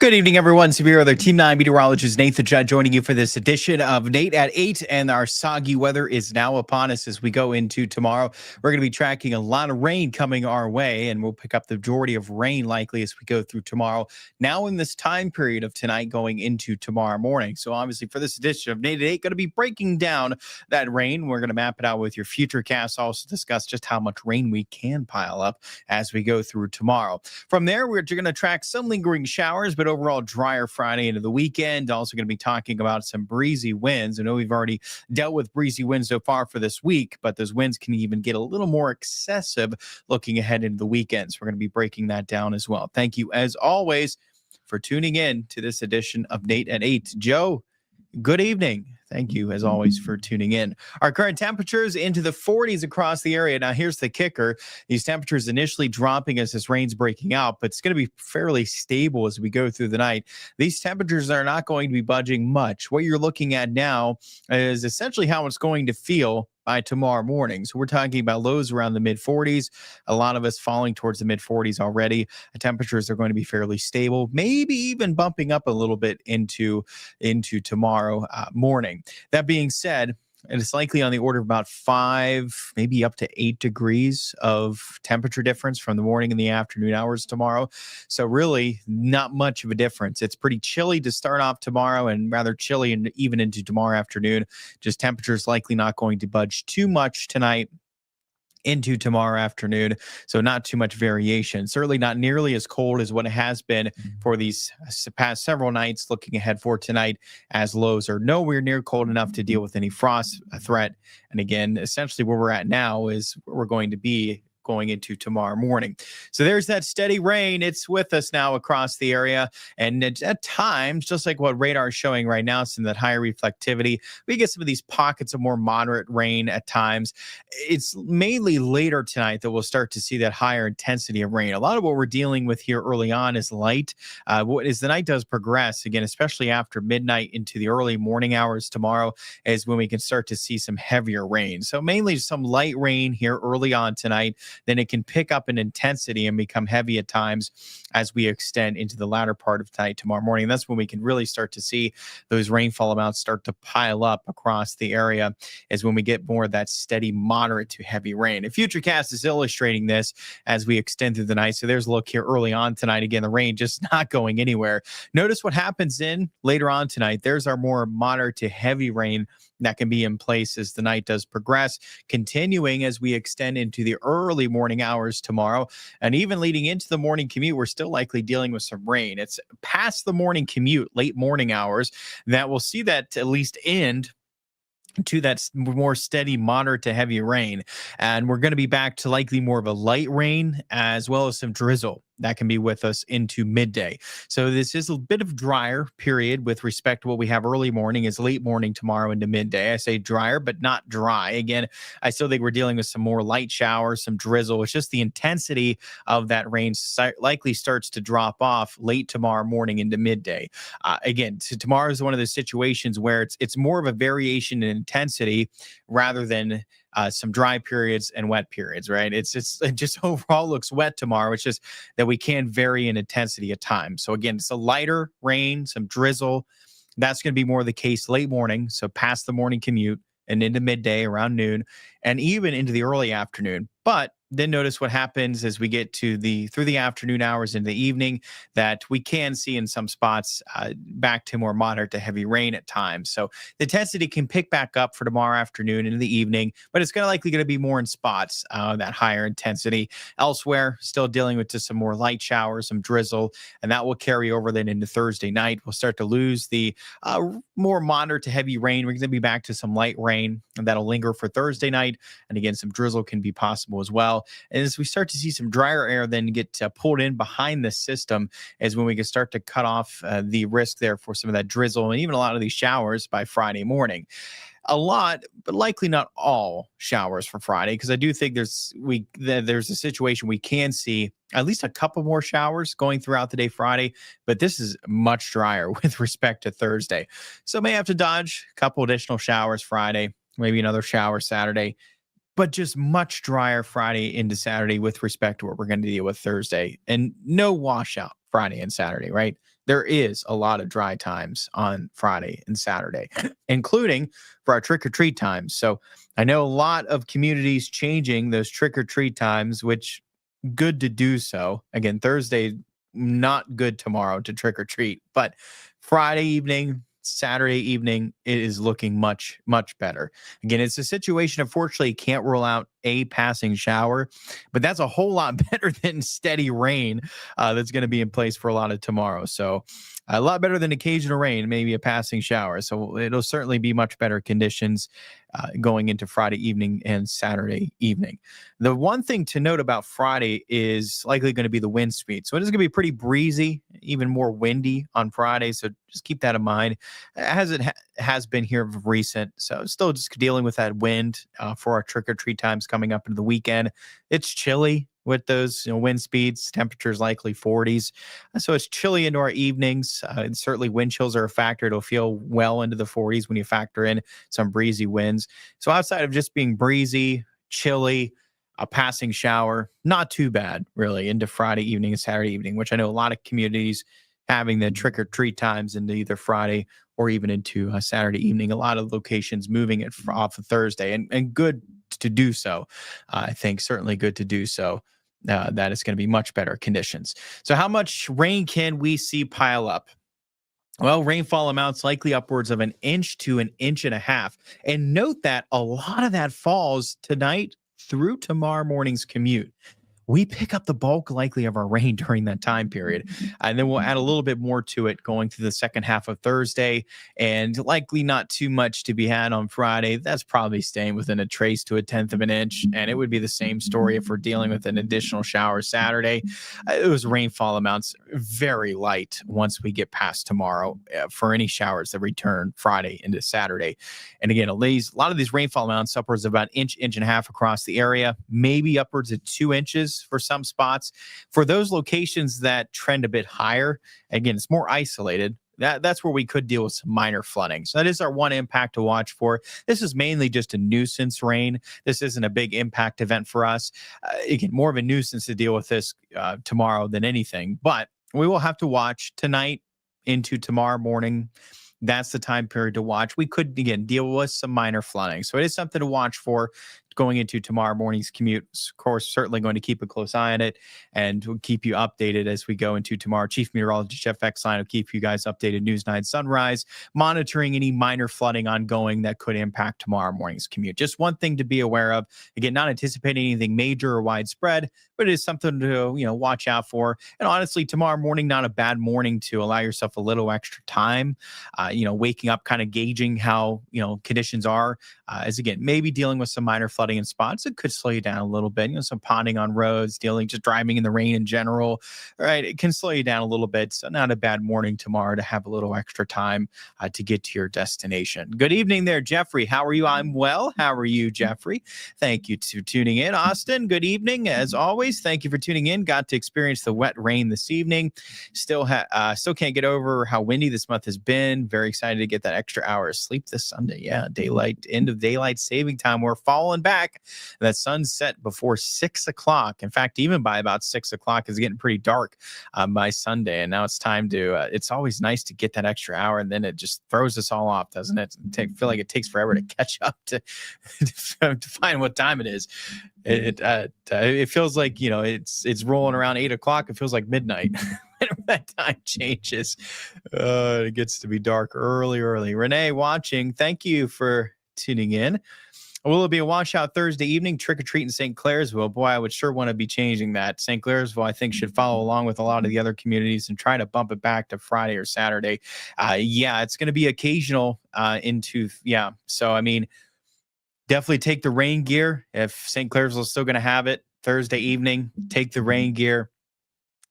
Good evening, everyone. Severe Weather Team 9 meteorologist Nathan Judd joining you for this edition of Nate at 8. And our soggy weather is now upon us as we go into tomorrow. We're going to be tracking a lot of rain coming our way, and we'll pick up the majority of rain likely as we go through tomorrow. Now in this time period of tonight going into tomorrow morning. So obviously for this edition of Nate at 8, going to be breaking down that rain. We're going to map it out with your future cast, also discuss just how much rain we can pile up as we go through tomorrow. From there, we're going to track some lingering showers, but overall drier Friday into the weekend. Also going to be talking about some breezy winds. I know we've already dealt with breezy winds so far for this week, but those winds can even get a little more excessive looking ahead into the weekend. So we're going to be breaking that down as well. Thank you, as always, for tuning in to this edition of Nate at 8. Joe, good evening. Thank you, as always, for tuning in. Our current temperatures into the 40s across the area. Now, here's the kicker. These temperatures initially dropping as this rain's breaking out, but it's going to be fairly stable as we go through the night. These temperatures are not going to be budging much. What you're looking at now is essentially how it's going to feel by tomorrow morning. So we're talking about lows around the mid 40s. A lot of us falling towards the mid 40s already. The temperatures are going to be fairly stable, maybe even bumping up a little bit into tomorrow morning. That being said, and it's likely on the order of about 5, maybe up to 8 degrees of temperature difference from the morning and the afternoon hours tomorrow. So really not much of a difference. It's pretty chilly to start off tomorrow and rather chilly and even into tomorrow afternoon. Just temperatures likely not going to budge too much tonight into tomorrow afternoon. So not too much variation. Certainly not nearly as cold as what it has been for these past several nights. Looking ahead for tonight, as lows are nowhere near cold enough to deal with any frost threat. And again, essentially where we're at now is where we're going to be going into tomorrow morning. So there's that steady rain. It's with us now across the area. And at times, just like what radar is showing right now, some of that higher reflectivity, we get some of these pockets of more moderate rain at times. It's mainly later tonight that we'll start to see that higher intensity of rain. A lot of what we're dealing with here early on is light. As the night does progress, again, especially after midnight into the early morning hours tomorrow, is when we can start to see some heavier rain. So mainly some light rain here early on tonight. Then it can pick up in intensity and become heavy at times as we extend into the latter part of tonight, tomorrow morning. And that's when we can really start to see those rainfall amounts start to pile up across the area, is when we get more of that steady, moderate to heavy rain. And Futurecast is illustrating this as we extend through the night. So there's a look here early on tonight. Again, the rain just not going anywhere. Notice what happens in later on tonight. There's our more moderate to heavy rain that can be in place as the night does progress, continuing as we extend into the early morning hours tomorrow. And even leading into the morning commute, we're still likely dealing with some rain. It's past the morning commute, late morning hours, that we'll see that at least end to that more steady, moderate to heavy rain. And we're going to be back to likely more of a light rain as well as some drizzle that can be with us into midday. So this is a bit of drier period with respect to what we have early morning is late morning tomorrow into midday. I say drier, but not dry. Again, I still think we're dealing with some more light showers, some drizzle. It's just the intensity of that rain likely starts to drop off late tomorrow morning into midday. Again, so tomorrow is one of those situations where it's more of a variation in intensity rather than some dry periods and wet periods, right? It just overall looks wet tomorrow. It's just that we can vary in intensity at times. So again, it's a lighter rain, some drizzle. That's going to be more the case late morning. So past the morning commute and into midday around noon and even into the early afternoon. But then notice what happens as we get to through the afternoon hours in the evening, that we can see in some spots back to more moderate to heavy rain at times. So the intensity can pick back up for tomorrow afternoon into the evening, but it's likely going to be more in spots, that higher intensity. Elsewhere, still dealing with just some more light showers, some drizzle, and that will carry over then into Thursday night. We'll start to lose the more moderate to heavy rain. We're going to be back to some light rain, and that'll linger for Thursday night. And again, some drizzle can be possible as well. And as we start to see some drier air then get pulled in behind the system, is when we can start to cut off the risk there for some of that drizzle and even a lot of these showers by Friday morning. A lot, but likely not all showers for Friday, because I do think there's a situation we can see at least a couple more showers going throughout the day Friday, but this is much drier with respect to Thursday. So may have to dodge a couple additional showers Friday, maybe another shower Saturday, but just much drier Friday into Saturday with respect to what we're going to deal with Thursday, and no washout Friday and Saturday, right? there is a lot of dry times on Friday and Saturday, including for our trick or treat times. So I know a lot of communities changing those trick or treat times, which good to do so. Again, Thursday, not good tomorrow to trick or treat, but Friday evening, Saturday evening, it is looking much, much better. Again, it's a situation, unfortunately, you can't rule out a passing shower, but that's a whole lot better than steady rain that's going to be in place for a lot of tomorrow. So, a lot better than occasional rain, maybe a passing shower. So, it'll certainly be much better conditions going into Friday evening and Saturday evening. The one thing to note about Friday is likely going to be the wind speed. So it is going to be pretty breezy, even more windy on Friday. So just keep that in mind, as it has been here of recent. So still just dealing with that wind for our trick or treat times coming up into the weekend. It's chilly with those wind speeds, temperatures likely 40s. So it's chilly into our evenings. And certainly wind chills are a factor. It'll feel well into the 40s when you factor in some breezy winds. So outside of just being breezy, chilly, a passing shower, not too bad, really, into Friday evening and Saturday evening, which I know a lot of communities having the trick or treat times into either Friday or even into Saturday evening. A lot of locations moving it off of Thursday, and good to do so. I think certainly good to do so. That is going to be much better conditions. So, how much rain can we see pile up? Well, rainfall amounts likely upwards of an inch to an inch and a half. And note that a lot of that falls tonight through tomorrow morning's commute. We pick up the bulk likely of our rain during that time period. And then we'll add a little bit more to it going through the second half of Thursday, and likely not too much to be had on Friday. That's probably staying within a trace to a tenth of an inch. And it would be the same story if we're dealing with an additional shower Saturday. Those rainfall amounts very light once we get past tomorrow for any showers that return Friday into Saturday. And again, a lot of these rainfall amounts upwards of about inch and a half across the area, maybe upwards of 2 inches for some spots. For those locations that trend a bit higher, again, it's more isolated. That's where we could deal with some minor flooding. So that is our one impact to watch for. This is mainly just a nuisance rain. This isn't a big impact event for us. Again, more of a nuisance to deal with this tomorrow than anything. But we will have to watch tonight into tomorrow morning. That's the time period to watch. We could, again, deal with some minor flooding. So it is something to watch for going into tomorrow morning's commute. Of course, certainly going to keep a close eye on it, and we'll keep you updated as we go into tomorrow. Chief Meteorologist Jeff Exline will keep you guys updated. News 9 Sunrise, monitoring any minor flooding ongoing that could impact tomorrow morning's commute. Just one thing to be aware of. Again, not anticipating anything major or widespread, but it is something to watch out for. And honestly, tomorrow morning, not a bad morning to allow yourself a little extra time. Waking up, kind of gauging how conditions are. As again, maybe dealing with some minor flooding in spots, it could slow you down a little bit. Some ponding on roads, just driving in the rain in general. All right, it can slow you down a little bit. So not a bad morning tomorrow to have a little extra time to get to your destination. Good evening there, Jeffrey. How are you? I'm well. How are you, Jeffrey? Thank you for tuning in. Austin, good evening. As always, thank you for tuning in. Got to experience the wet rain this evening. Still can't get over how windy this month has been. Very excited to get that extra hour of sleep this Sunday. Yeah, end of daylight saving time. We're falling back. That sunset before 6 o'clock. In fact, even by about 6 o'clock, it's getting pretty dark by Sunday. And now it's time to, it's always nice to get that extra hour, and then it just throws us all off, doesn't it? Feel like it takes forever to catch up to find what time it is. It feels like, it's rolling around 8 o'clock. It feels like midnight. That time changes. It gets to be dark early. Renee watching, thank you for tuning in. Will it be a washout Thursday evening? Trick or treat in St. Clairsville. Boy, I would sure want to be changing that. St. Clairsville, I think, should follow along with a lot of the other communities and try to bump it back to Friday or Saturday. It's going to be occasional So, definitely take the rain gear. If St. Clairsville is still going to have it Thursday evening, take the rain gear.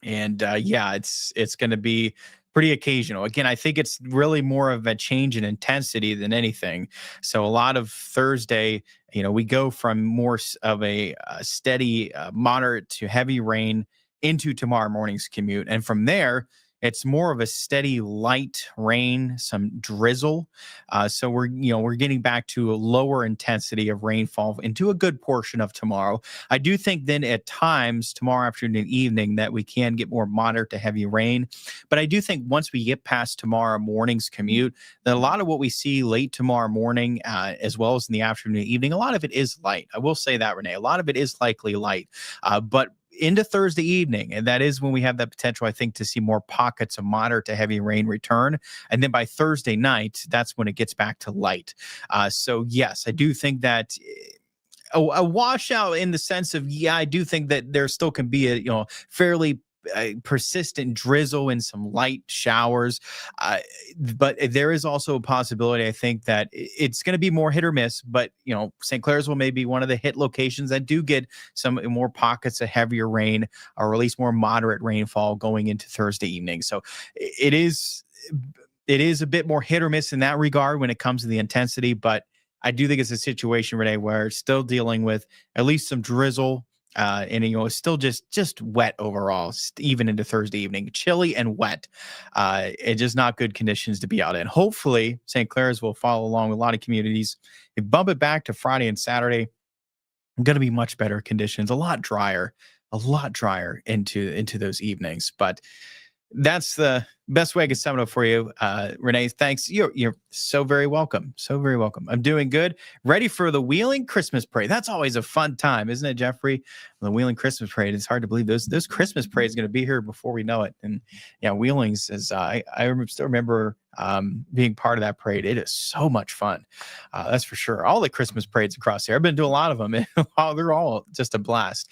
And it's going to be pretty occasional. Again, I think it's really more of a change in intensity than anything. So a lot of Thursday, we go from more of a steady, moderate to heavy rain into tomorrow morning's commute. And from there, It's more of a steady light rain, some drizzle. So we're getting back to a lower intensity of rainfall into a good portion of tomorrow. I do think then at times tomorrow afternoon and evening that we can get more moderate to heavy rain. But I do think once we get past tomorrow morning's commute, that a lot of what we see late tomorrow morning, as well as in the afternoon and evening, a lot of it is light. I will say that, Renee. A lot of it is likely light. But into Thursday evening, and that is when we have that potential, I think, to see more pockets of moderate to heavy rain return. And then by Thursday night, that's when it gets back to light. So yes, I do think that a washout in the sense of, yeah, I do think that there still can be a fairly persistent drizzle and some light showers. Uh, but there is also a possibility, I think, that it's going to be more hit or miss. But, St. Clairsville may be one of the hit locations that do get some more pockets of heavier rain or at least more moderate rainfall going into Thursday evening. So it is a bit more hit or miss in that regard when it comes to the intensity. But I do think it's a situation, Renee, where it's still dealing with at least some drizzle, and it's still just wet overall, even into Thursday evening, chilly and wet. It's just not good conditions to be out in. Hopefully, St. Clair's will follow along with a lot of communities. If bump it back to Friday and Saturday, going to be much better conditions, a lot drier into those evenings. But that's the best way I can sum it up for you, Renee. Thanks. You're so very welcome. So very welcome. I'm doing good. Ready for the Wheeling Christmas Parade. That's always a fun time, isn't it, Jeffrey? The Wheeling Christmas Parade. It's hard to believe those Christmas parades going to be here before we know it. And yeah, Wheeling's is. I still remember being part of that parade. It is so much fun. That's for sure. All the Christmas parades across here. I've been to a lot of them. And they're all just a blast.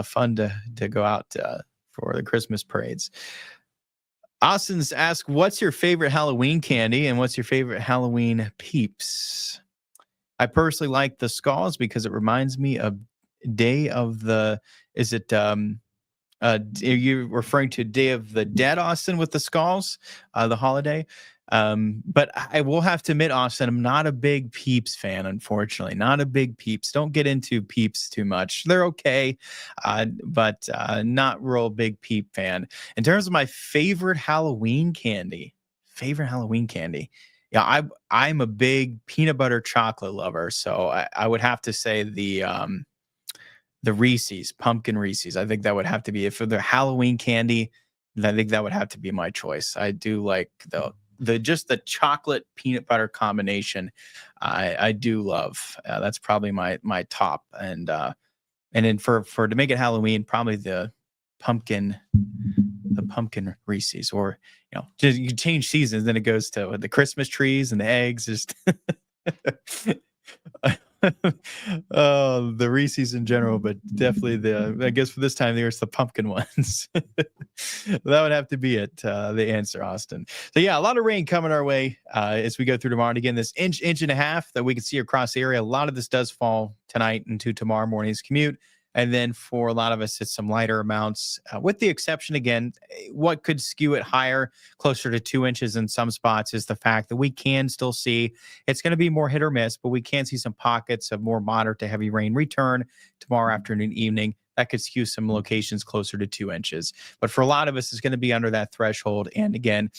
Fun to go out for the Christmas parades. Austin's asked, what's your favorite Halloween candy and what's your favorite Halloween peeps? I personally like the skulls because it reminds me of Day of the, is it, are you referring to Day of the Dead, Austin, with the skulls, the holiday? But I will have to admit, Austin, I'm not a big Peeps fan, unfortunately. Not a big Peeps. Don't get into Peeps too much. They're okay, but not real big Peep fan. In terms of my favorite Halloween candy, yeah, I'm a big peanut butter chocolate lover, so I would have to say the Reese's, pumpkin Reese's. I think that would have to be, for the Halloween candy, I think that would have to be my choice. I do like the chocolate peanut butter combination. I do love. That's probably my top. And then for to make it Halloween, probably the pumpkin Reese's, or just you change seasons, then it goes to the Christmas trees and the eggs. Just the Reese's in general, but definitely I guess for this time there's the pumpkin ones. That would have to be it. The answer, Austin. So yeah, a lot of rain coming our way as we go through tomorrow. And again, this inch and a half that we can see across the area. A lot of this does fall tonight into tomorrow morning's commute. And then for a lot of us, it's some lighter amounts, with the exception, again, what could skew it higher, closer to 2 inches in some spots, is the fact that we can still see it's going to be more hit or miss, but we can see some pockets of more moderate to heavy rain return tomorrow afternoon, evening. That could skew some locations closer to 2 inches. But for a lot of us, it's going to be under that threshold. And again,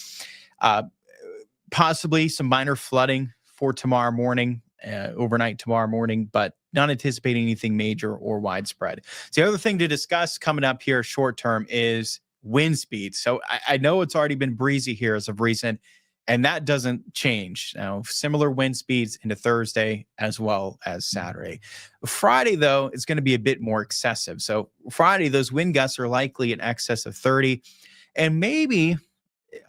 possibly some minor flooding for tomorrow morning, overnight tomorrow morning, but not anticipating anything major or widespread. So the other thing to discuss coming up here short term is wind speed. So I know it's already been breezy here as of recent, and that doesn't change. Now, similar wind speeds into Thursday as well as Saturday. Friday, though, it's going to be a bit more excessive. So Friday, those wind gusts are likely in excess of 30 and maybe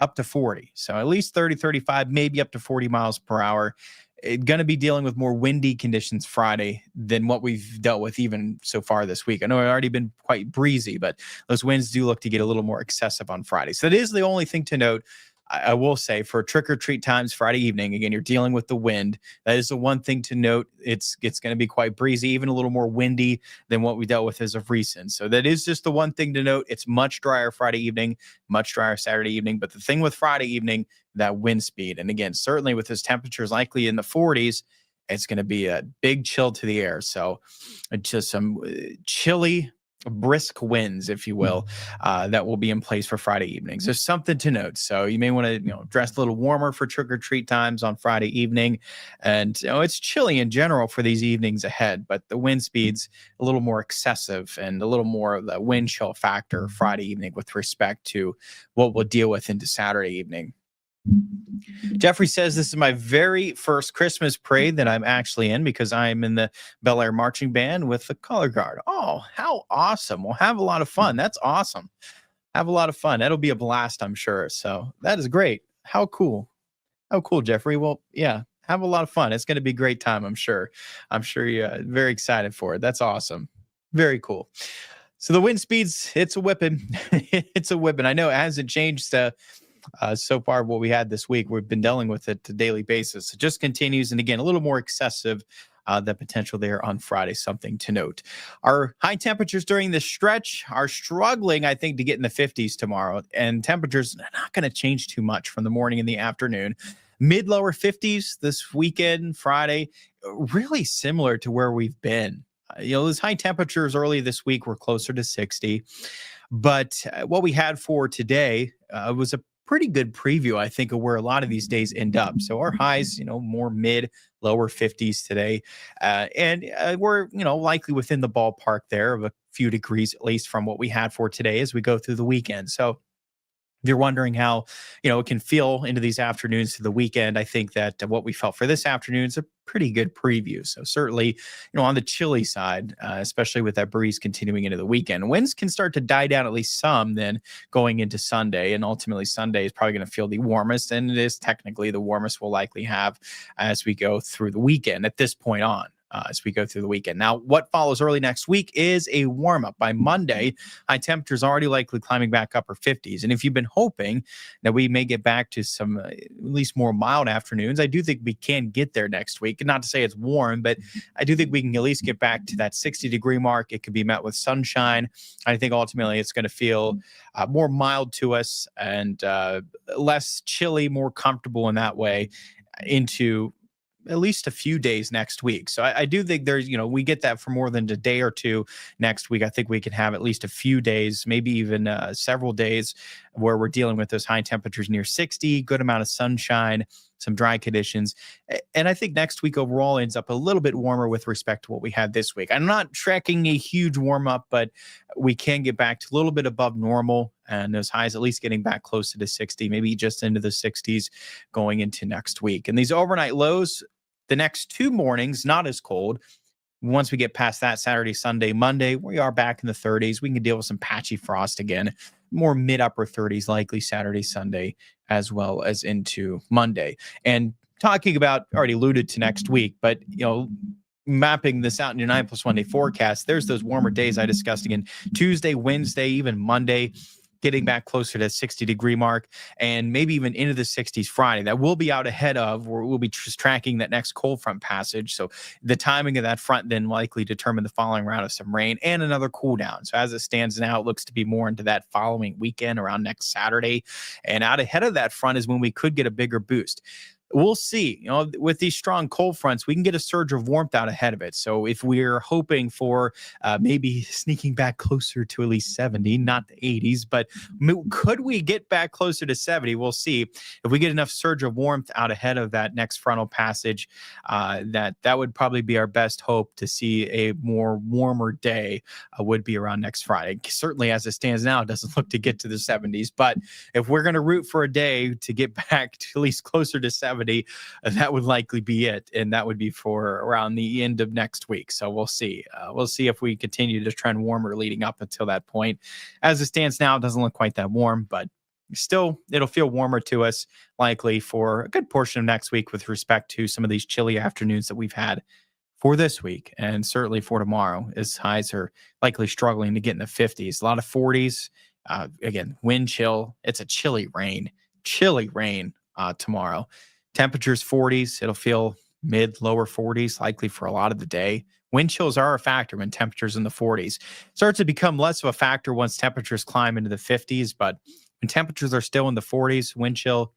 up to 40. So at least 30, 35, maybe up to 40 miles per hour. Going to be dealing with more windy conditions Friday than what we've dealt with even so far this week. I know it's already been quite breezy, but those winds do look to get a little more excessive on Friday. So that is the only thing to note. I will say, for trick or treat times Friday evening, again, you're dealing with the wind. That is the one thing to note. It's going to be quite breezy, even a little more windy than what we dealt with as of recent. So that is just the one thing to note. It's much drier Friday evening, much drier Saturday evening. But the thing with Friday evening, that wind speed. And again, certainly with those temperatures likely in the 40s, it's going to be a big chill to the air. So just some chilly brisk winds, if you will, that will be in place for Friday evenings. There's something to note. So you may want to, dress a little warmer for trick or treat times on Friday evening. And it's chilly in general for these evenings ahead, but the wind speeds a little more excessive and a little more of the wind chill factor Friday evening with respect to what we'll deal with into Saturday evening. Jeffrey says this is my very first Christmas parade that I'm actually in because I'm in the Bel Air marching band with the color guard. Oh, how awesome. We'll have a lot of fun. That's awesome. Have a lot of fun. That'll be a blast, I'm sure. So that is great. How cool. How cool, Jeffrey. Well, yeah, have a lot of fun. It's going to be a great time, I'm sure. I'm sure you're very excited for it. That's awesome. Very cool. So the wind speeds, it's a whipping. It's a whipping. I know it hasn't changed so far what we had this week. We've been dealing with it on a daily basis. It just continues. And again, a little more excessive, the potential there on Friday, something to note. Our high temperatures during this stretch are struggling, I think, to get in the 50s tomorrow. And temperatures are not going to change too much from the morning and the afternoon. Mid lower 50s this weekend, Friday, really similar to where we've been. Those high temperatures early this week were closer to 60. But what we had for today was a pretty good preview, I think, of where a lot of these days end up. So our highs, more mid, lower 50s today. And we're, likely within the ballpark there of a few degrees, at least from what we had for today as we go through the weekend. So if you're wondering how, it can feel into these afternoons to the weekend, I think that what we felt for this afternoon is a pretty good preview. So certainly, on the chilly side, especially with that breeze continuing into the weekend, winds can start to die down at least some then going into Sunday. And ultimately, Sunday is probably going to feel the warmest. And it is technically the warmest we'll likely have as we go through the weekend at this point on. As we go through the weekend. Now, what follows early next week is a warm-up. By Monday, high temperatures already likely climbing back upper 50s. And if you've been hoping that we may get back to some at least more mild afternoons, I do think we can get there next week. Not to say it's warm, but I do think we can at least get back to that 60-degree mark. It could be met with sunshine. I think ultimately it's going to feel more mild to us and less chilly, more comfortable in that way into at least a few days next week. So I do think there's, we get that for more than a day or two next week. I think we can have at least a few days, maybe even several days where we're dealing with those high temperatures near 60, good amount of sunshine, some dry conditions. And I think next week overall ends up a little bit warmer with respect to what we had this week. I'm not tracking a huge warm up, but we can get back to a little bit above normal and those highs at least getting back closer to 60, maybe just into the 60s going into next week. And these overnight lows, the next 2 mornings, not as cold. Once we get past that Saturday, Sunday, Monday, we are back in the 30s. We can deal with some patchy frost again, more mid upper 30s, likely Saturday, Sunday, as well as into Monday. And talking about, already alluded to next week, but, mapping this out in your 9+1 day forecast, there's those warmer days I discussed again, Tuesday, Wednesday, even Monday, getting back closer to 60-degree mark and maybe even into the 60s Friday. That will be out ahead of, or we'll be just tracking that next cold front passage. So the timing of that front then likely determine the following round of some rain and another cool down. So as it stands now, it looks to be more into that following weekend around next Saturday. And out ahead of that front is when we could get a bigger boost. We'll see. With these strong cold fronts, we can get a surge of warmth out ahead of it. So if we're hoping for maybe sneaking back closer to at least 70, not the 80s, but could we get back closer to 70? We'll see. If we get enough surge of warmth out ahead of that next frontal passage, that would probably be our best hope to see a more warmer day would be around next Friday. Certainly as it stands now, it doesn't look to get to the 70s. But if we're going to root for a day to get back to at least closer to 70, that would likely be it. And that would be for around the end of next week. So we'll see. We'll see if we continue to trend warmer leading up until that point. As it stands now, it doesn't look quite that warm, but still, it'll feel warmer to us likely for a good portion of next week with respect to some of these chilly afternoons that we've had for this week. And certainly for tomorrow, as highs are likely struggling to get in the 50s, a lot of 40s. Again, wind chill. It's a chilly rain tomorrow. Temperatures 40s. It'll feel mid, lower 40s, likely for a lot of the day. Wind chills are a factor when temperatures in the 40s. Starts to become less of a factor once temperatures climb into the 50s, but when temperatures are still in the 40s, wind chill,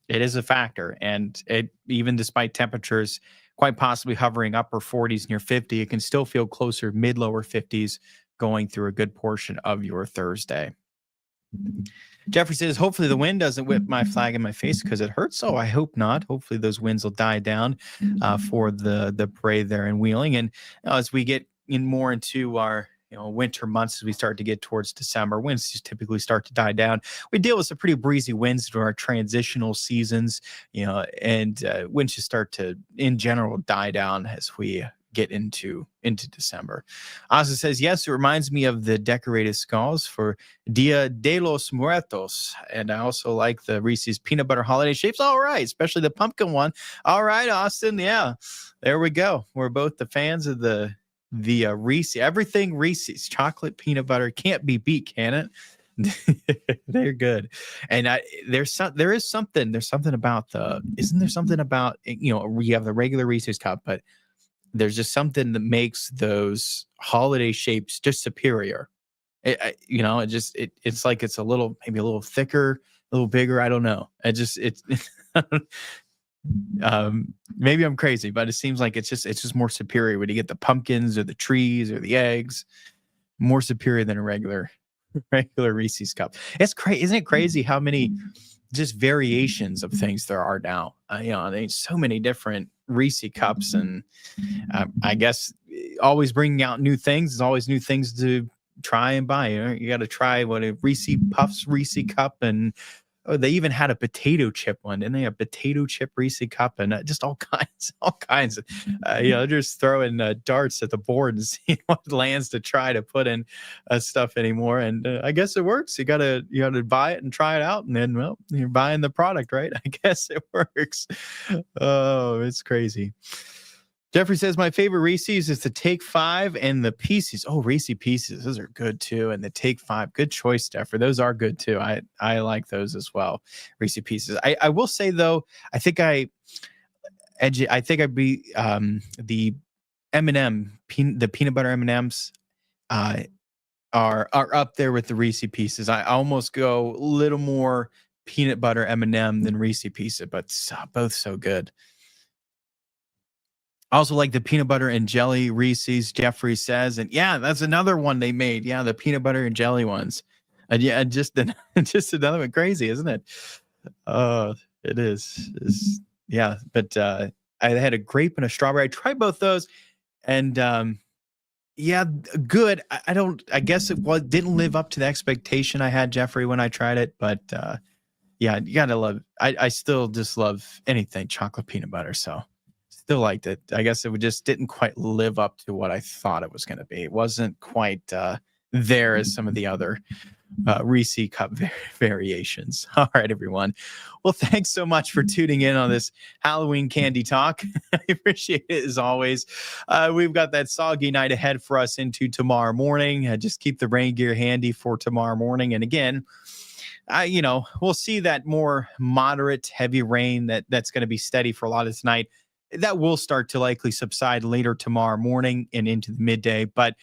it is a factor. And it, even despite temperatures quite possibly hovering upper 40s near 50, it can still feel closer mid, lower 50s going through a good portion of your Thursday. Jeffrey says, hopefully the wind doesn't whip my flag in my face because it hurts. So I hope not. Hopefully those winds will die down for the parade there in Wheeling. And as we get in more into our winter months, as we start to get towards December, winds just typically start to die down. We deal with some pretty breezy winds through our transitional seasons, and winds just start to, in general, die down as we get into December. Asa says, yes, it reminds me of the decorated skulls for Dia de los Muertos. And I also like the Reese's peanut butter holiday shapes. All right, especially the pumpkin one. All right, Austin. Yeah, there we go. We're both the fans of the Reese, everything Reese's chocolate peanut butter can't be beat, can it? They're good. And there's something about isn't there something about, you have the regular Reese's cup, but there's just something that makes those holiday shapes just superior. It's like it's maybe a little thicker, a little bigger. I don't know. Maybe I'm crazy, but it seems like it's just more superior when you get the pumpkins or the trees or the eggs. More superior than a regular Reese's cup. It's crazy, isn't it crazy how many just variations of things there are now? There's so many different Reese cups, and I guess always bringing out new things. There's always new things to try and buy. You got to try what a Reese Puffs Reese cup, and they even had a potato chip one, didn't they? A potato chip Reese cup, and just all kinds of, just throwing darts at the board and seeing what lands to try to put in stuff anymore. And I guess it works. You gotta buy it and try it out, and then, well, you're buying the product, right? I guess it works. Oh, it's crazy. Jeffrey says, my favorite Reese's is the Take 5 and the Pieces. Oh, Reese Pieces. Those are good too. And the Take 5. Good choice, Jeffrey. Those are good too. I like those as well. Reese Pieces. I will say, though, I think I'd be the M&M, the peanut butter M&Ms are up there with the Reese Pieces. I almost go a little more peanut butter M&M than Reese Pieces, but both so good. I also like the peanut butter and jelly Reese's, Jeffrey says. And yeah, that's another one they made. Yeah, the peanut butter and jelly ones. And yeah, just another one. Crazy, isn't it? It is. Yeah, but I had a grape and a strawberry. I tried both those, and yeah, good. I guess it didn't live up to the expectation I had, Jeffrey, when I tried it. But yeah, you gotta love. I still just love anything chocolate peanut butter. So still liked it. I guess it just didn't quite live up to what I thought it was going to be. It wasn't quite there as some of the other Reese cup variations. All right, everyone. Well, thanks so much for tuning in on this Halloween candy talk. I appreciate it as always. We've got that soggy night ahead for us into tomorrow morning. Just keep the rain gear handy for tomorrow morning. And again, we'll see that more moderate, heavy rain that's going to be steady for a lot of tonight. That will start to likely subside later tomorrow morning and into the midday. But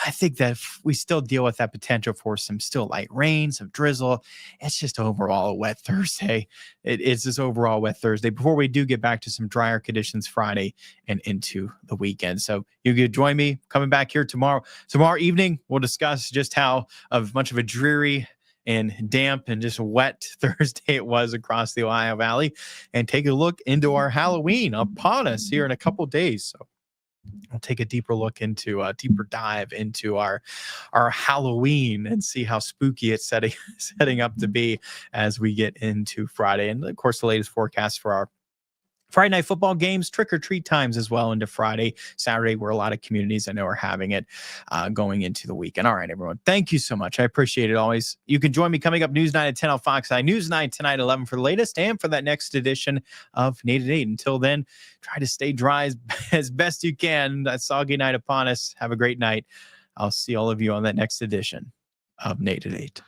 I think that we still deal with that potential for some still light rain, some drizzle. It's just overall a wet Thursday. It's just overall wet Thursday before we do get back to some drier conditions Friday and into the weekend. So you can join me coming back here tomorrow. Tomorrow evening, we'll discuss just how much of a dreary and damp and just wet Thursday it was across the Ohio Valley, and take a look into our Halloween upon us here in a couple days. So I'll take a deeper dive into our Halloween and see how spooky it's setting up to be as we get into Friday. And of course, the latest forecast for our Friday night football games, trick-or-treat times as well into Friday, Saturday, where a lot of communities I know are having it going into the weekend. All right, everyone. Thank you so much. I appreciate it always. You can join me coming up News 9 at 10 on Fox 9, News 9 tonight at 11 for the latest and for that next edition of Nate at 8. Until then, try to stay dry as best you can. That soggy night upon us. Have a great night. I'll see all of you on that next edition of Nate at 8.